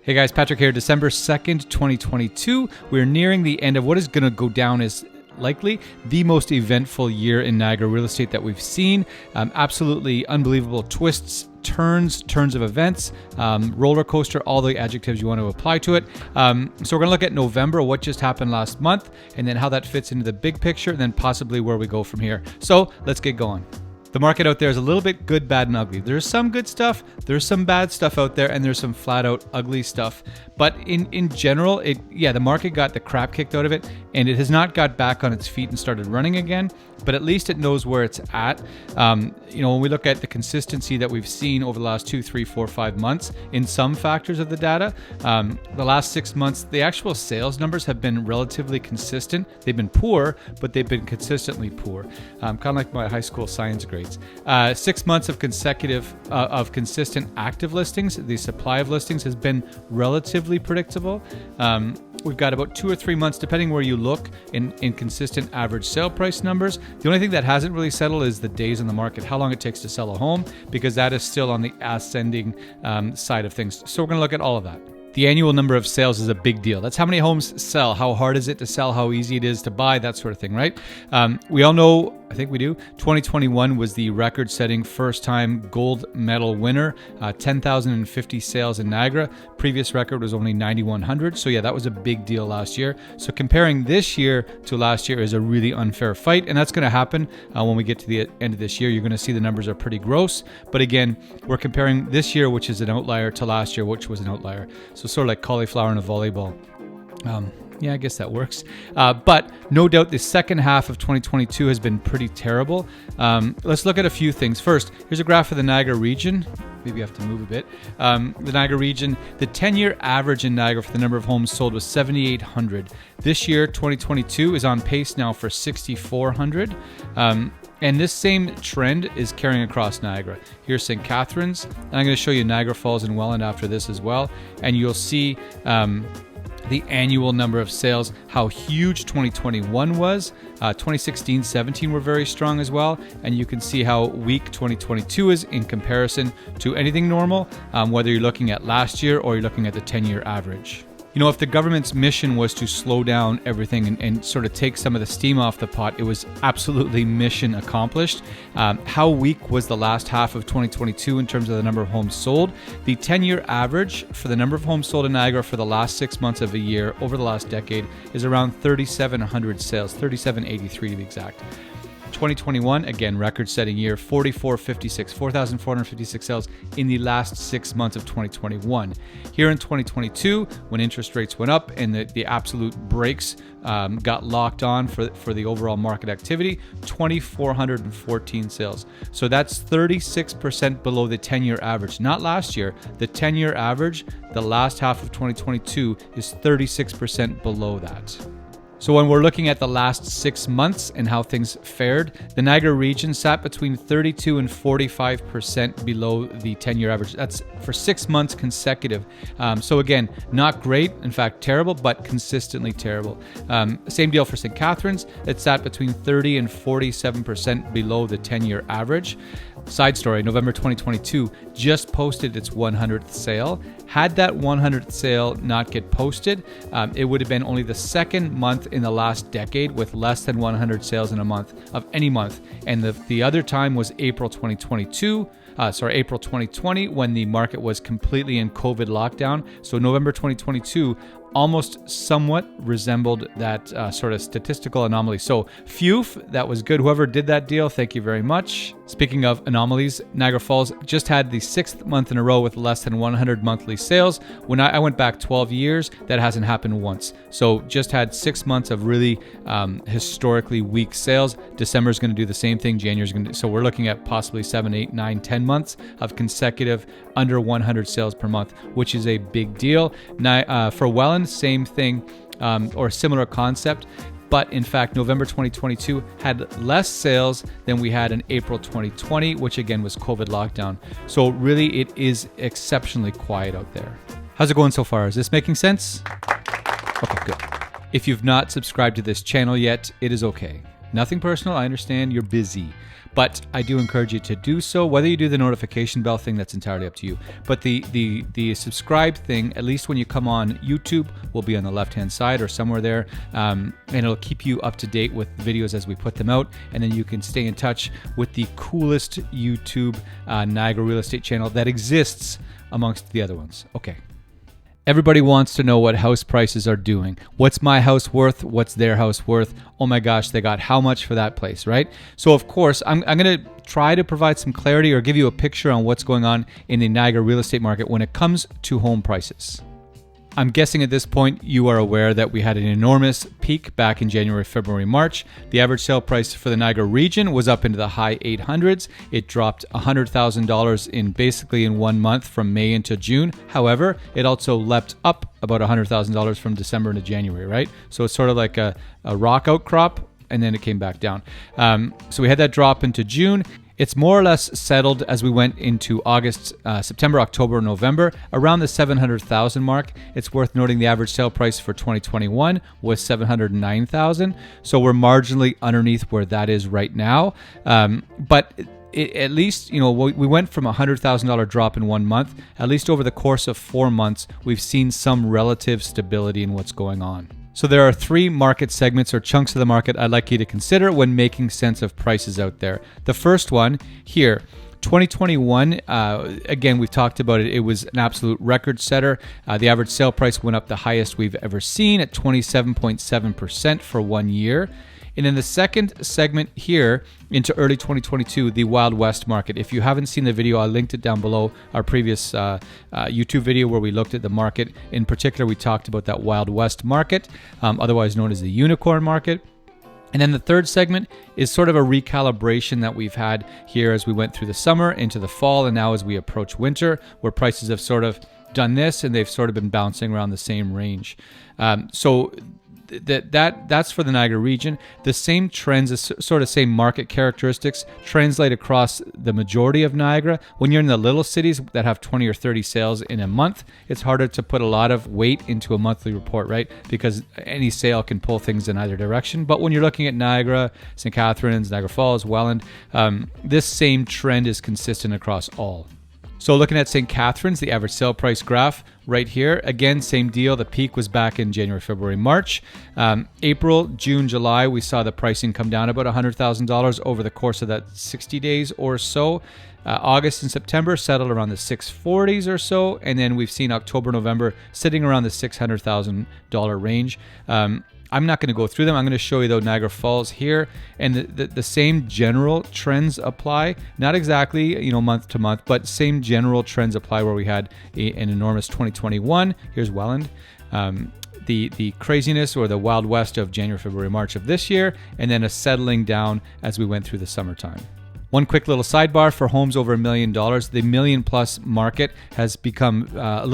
Hey guys, Patrick here. December 2nd, 2022. We're nearing the end of what is going to go down as likely the most eventful year in Niagara real estate that we've seen. Absolutely unbelievable twists, turns of events, roller coaster, all the adjectives you want to apply to it. So we're going to look at November, what just happened last month, and then how that fits into the big picture, and then possibly where we go from here. So let's get going. The market out there is a little bit good, bad, and ugly. There's some good stuff, there's some bad stuff out there, and there's some flat out ugly stuff. But in general, the market got the crap kicked out of it, and it has not got back on its feet and started running again, but at least it knows where it's at. When we look at the consistency that we've seen over the last 2, 3, 4, 5 months in some factors of the data, the last 6 months, the actual sales numbers have been relatively consistent. They've been poor, but they've been consistently poor. Kind of like my high school science grades. 6 months of consistent active listings. The supply of listings has been relatively predictable. We've got about 2 or 3 months, depending where you look, in consistent average sale price numbers. The only thing that hasn't really settled is the days in the market, how long it takes to sell a home, because that is still on the ascending side of things. So we're going to look at all of that. The annual number of sales is a big deal. That's how many homes sell, how hard is it to sell, how easy it is to buy, that sort of thing, right? We all know, I think we do, 2021 was the record-setting first-time gold medal winner, 10,050 sales in Niagara. Previous record was only 9,100. So yeah, that was a big deal last year. So comparing this year to last year is a really unfair fight, and that's going to happen when we get to the end of this year. You're going to see the numbers are pretty gross. But again, we're comparing this year, which is an outlier, to last year, which was an outlier. So sort of like cauliflower in a volleyball. Yeah, I guess that works. But no doubt the second half of 2022 has been pretty terrible. Let's look at a few things. First, here's a graph of the Niagara region. Maybe I have to move a bit. The Niagara region, the 10-year average in Niagara for the number of homes sold was 7,800. This year, 2022, is on pace now for 6,400. And this same trend is carrying across Niagara. Here's St. Catharines, and I'm going to show you Niagara Falls and Welland after this as well. And you'll see the annual number of sales, how huge 2021 was. 2016-17 were very strong as well. And you can see how weak 2022 is in comparison to anything normal, whether you're looking at last year or you're looking at the 10-year average. You know, if the government's mission was to slow down everything and sort of take some of the steam off the pot, it was absolutely mission accomplished. How weak was the last half of 2022 in terms of the number of homes sold? The 10-year average for the number of homes sold in Niagara for the last 6 months of a year over the last decade is around 3,700 sales, 3,783 to be exact. 2021, again, record-setting year, 4,456 sales in the last 6 months of 2021. Here in 2022, when interest rates went up and the absolute brakes got locked on for the overall market activity, 2,414 sales. So that's 36% below the 10-year average. Not last year. The 10-year average, the last half of 2022, is 36% below that. So when we're looking at the last 6 months and how things fared, the Niagara region sat between 32 and 45% below the 10-year average. That's for 6 months consecutive. So again, not great, in fact terrible, but consistently terrible. Same deal for St. Catharines. It sat between 30 and 47% below the 10-year average. Side story, November 2022 just posted its 100th sale. Had that 100th sale not get posted, it would have been only the second month in the last decade with less than 100 sales in a month of any month. And the other time was April 2020, when the market was completely in COVID lockdown. So November 2022 almost somewhat resembled that sort of statistical anomaly. So phew, that was good. Whoever did that deal, thank you very much. Speaking of anomalies, Niagara Falls just had the 6th month in a row with less than 100 monthly sales. When I went back 12 years, that hasn't happened once. So just had 6 months of really historically weak sales. December is going to do the same thing. January is going to. So we're looking at possibly 7, 8, 9, 10 months of consecutive under 100 sales per month, which is a big deal. Now, for Welland, same thing or similar concept. But in fact, November 2022 had less sales than we had in April 2020, which again was COVID lockdown. So really, it is exceptionally quiet out there. How's it going so far? Is this making sense? Okay, good. If you've not subscribed to this channel yet, it is okay. Nothing personal. I understand you're busy, but I do encourage you to do so. Whether you do the notification bell thing, that's entirely up to you. But the subscribe thing, at least when you come on YouTube, will be on the left-hand side or somewhere there, and it'll keep you up to date with videos as we put them out. And then you can stay in touch with the coolest YouTube Niagara real estate channel that exists amongst the other ones. Okay. Everybody wants to know what house prices are doing. What's my house worth? What's their house worth? Oh my gosh, they got how much for that place, right? So of course, I'm going to try to provide some clarity or give you a picture on what's going on in the Niagara real estate market when it comes to home prices. I'm guessing at this point you are aware that we had an enormous peak back in January, February, March. The average sale price for the Niagara region was up into the high 800s. It dropped $100,000 in 1 month from May into June. However, it also leapt up about $100,000 from December into January, right? So it's sort of like a rock outcrop, and then it came back down. So we had that drop into June. It's more or less settled as we went into August, September, October, November, around the 700,000 mark. It's worth noting the average sale price for 2021 was 709,000. So we're marginally underneath where that is right now. But at least, we went from a $100,000 drop in 1 month. At least over the course of 4 months, we've seen some relative stability in what's going on. So there are 3 market segments or chunks of the market I'd like you to consider when making sense of prices out there. The first one here, 2021, again, we've talked about it. It was an absolute record setter. The average sale price went up the highest we've ever seen at 27.7% for 1 year. And then the second segment here into early 2022, the Wild West market. If you haven't seen the video, I linked it down below, our previous YouTube video where we looked at the market. In particular, we talked about that Wild West market, otherwise known as the unicorn market. And then the third segment is sort of a recalibration that we've had here as we went through the summer into the fall and now as we approach winter, where prices have sort of done this and they've sort of been bouncing around the same range. So that's for the Niagara region. The same trends, sort of same market characteristics translate across the majority of Niagara. When you're in the little cities that have 20 or 30 sales in a month, it's harder to put a lot of weight into a monthly report, right? Because any sale can pull things in either direction. But when you're looking at Niagara, St. Catharines, Niagara Falls, Welland, this same trend is consistent across all. So looking at St. Catharines, the average sale price graph right here, again, same deal. The peak was back in January, February, March. April, June, July, we saw the pricing come down about $100,000 over the course of that 60 days or so. August and September settled around the 640s or so. And then we've seen October, November sitting around the $600,000 range. I'm not going to go through them. I'm going to show you, though, Niagara Falls here. And the same general trends apply. Not exactly, month to month, but same general trends apply where we had an enormous 2021. Here's Welland. The craziness or the Wild West of January, February, March of this year, and then a settling down as we went through the summertime. One quick little sidebar for homes over $1 million. The million plus market has become a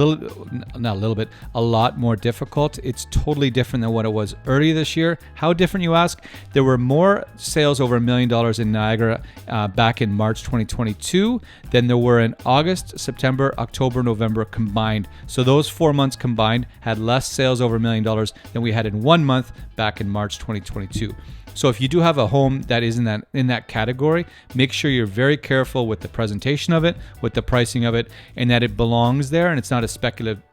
lot more difficult. It's totally different than what it was earlier this year. How different, you ask? There were more sales over $1 million in Niagara back in March 2022 than there were in August, September, October, November combined. So those 4 months combined had less sales over $1 million than we had in 1 month back in March 2022. So if you do have a home that is in that category, make sure you're very careful with the presentation of it, with the pricing of it, and that it belongs there and it's not a speculative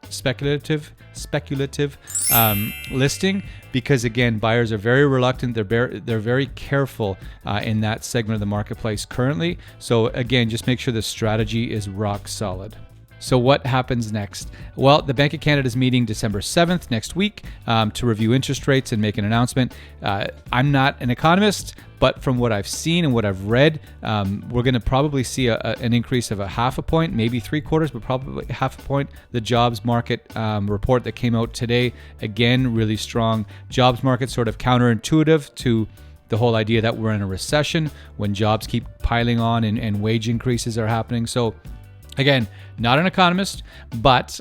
listing. Because again, buyers are very reluctant. They're very careful in that segment of the marketplace currently. So again, just make sure the strategy is rock solid. So what happens next? Well, the Bank of Canada is meeting December 7th next week to review interest rates and make an announcement. I'm not an economist, but from what I've seen and what I've read, we're going to probably see an increase of a 0.5 point, maybe 3/4, but probably 0.5 point. The jobs market report that came out today, again, really strong. Jobs market sort of counterintuitive to the whole idea that we're in a recession when jobs keep piling on and wage increases are happening. So again, not an economist, but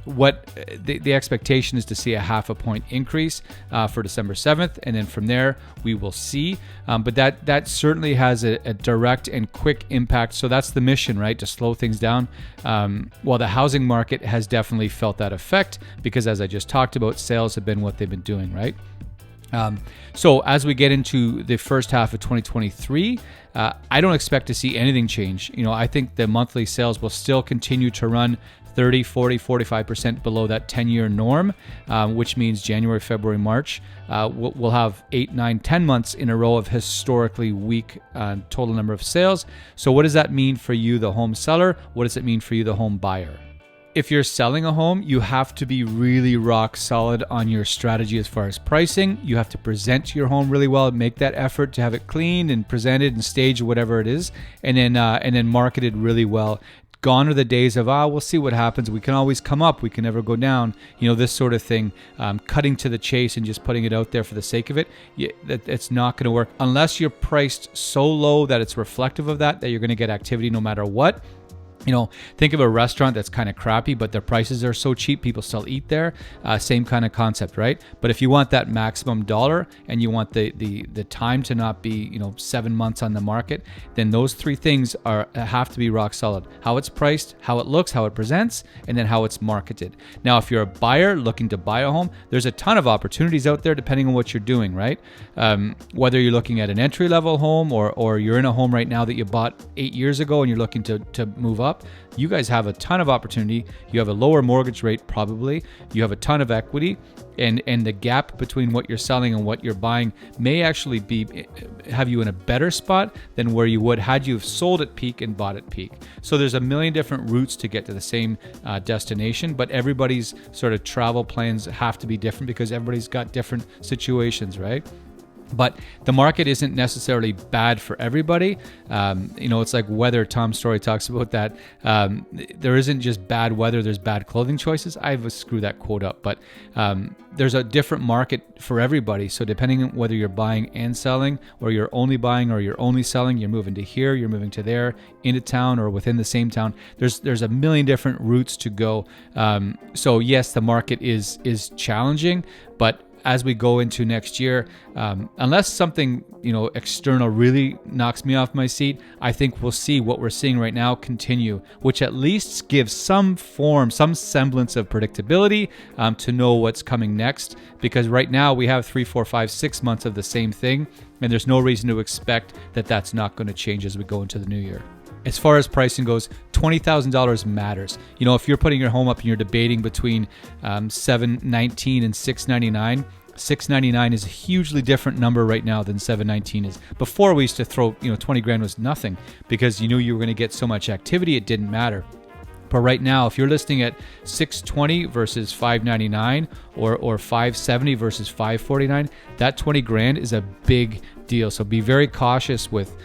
what the expectation is to see a 0.5 point increase for December 7th. And then from there, we will see. But that certainly has a direct and quick impact. So that's the mission, right? To slow things down. While the housing market has definitely felt that effect because, as I just talked about, sales have been what they've been doing, right? So as we get into the first half of 2023, I don't expect to see anything change. I think the monthly sales will still continue to run 30, 40, 45% below that 10-year norm, which means January, February, March. We'll have 8, 9, 10 months in a row of historically weak total number of sales. So what does that mean for you, the home seller? What does it mean for you, the home buyer? If you're selling a home, you have to be really rock solid on your strategy as far as pricing. You have to present your home really well, make that effort to have it cleaned and presented and staged, whatever it is, and then marketed really well. Gone are the days of, we'll see what happens. We can always come up. We can never go down. This sort of thing, cutting to the chase and just putting it out there for the sake of it. It's not going to work unless you're priced so low that it's reflective of that you're going to get activity no matter what. Think of a restaurant that's kind of crappy, but their prices are so cheap, people still eat there. Same kind of concept, right? But if you want that maximum dollar and you want the time to not be, 7 months on the market, then those three things have to be rock solid. How it's priced, how it looks, how it presents, and then how it's marketed. Now, if you're a buyer looking to buy a home, there's a ton of opportunities out there depending on what you're doing, right? Whether you're looking at an entry-level home or you're in a home right now that you bought 8 years ago and you're looking to move up, you guys have a ton of opportunity. You have a lower mortgage rate, probably. You have a ton of equity, and the gap between what you're selling and what you're buying may actually have you in a better spot than where you would had you have sold at peak and bought at peak. So there's a million different routes to get to the same destination, but everybody's sort of travel plans have to be different because everybody's got different situations, right? But the market isn't necessarily bad for everybody. It's like weather. Tom Story talks about that. There isn't just bad weather, there's bad clothing choices. I've screwed that quote up, but there's a different market for everybody. So depending on whether you're buying and selling, or you're only buying or you're only selling, you're moving to here, you're moving to there, into town or within the same town, there's a million different routes to go. So yes, the market is challenging, but as we go into next year, unless something external really knocks me off my seat, I think we'll see what we're seeing right now continue, which at least gives some semblance of predictability to know what's coming next. Because right now we have 3, 4, 5, 6 months of the same thing, and there's no reason to expect that that's not going to change as we go into the new year. As far as pricing goes, $20,000 matters. If you're putting your home up and you're debating between $719 and $699, $699 is a hugely different number right now than $719 is. Before, we used to throw, 20 grand was nothing because you knew you were going to get so much activity, it didn't matter. But right now, if you're listing at $620 versus $599 or $570 versus $549, that 20 grand is a big deal. So be very cautious with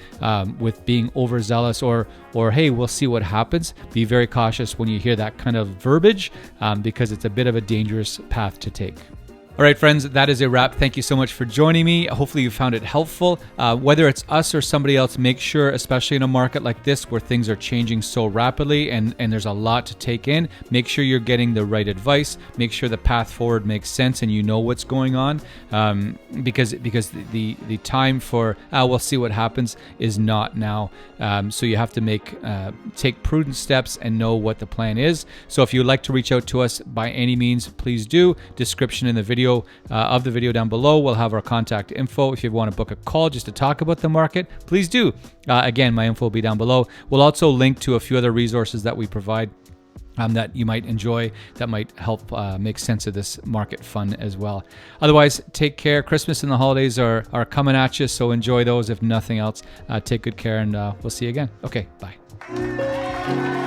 being overzealous or hey, we'll see what happens. Be very cautious when you hear that kind of verbiage because it's a bit of a dangerous path to take. All right, friends, that is a wrap. Thank you so much for joining me. Hopefully you found it helpful. Whether it's us or somebody else, make sure, especially in a market like this where things are changing so rapidly and there's a lot to take in, make sure you're getting the right advice. Make sure the path forward makes sense and you know what's going on because the time for, we'll see what happens is not now. So you have to take prudent steps and know what the plan is. So if you would like to reach out to us by any means, please do. Description in the video of the video down below. We'll have our contact info. If you want to book a call just to talk about the market, please do. Again, my info will be down below. We'll also link to a few other resources that we provide that you might enjoy, that might help make sense of this market fun as well. Otherwise, take care. Christmas and the holidays are coming at you, so enjoy those. If nothing else, take good care, and we'll see you again. Okay, bye.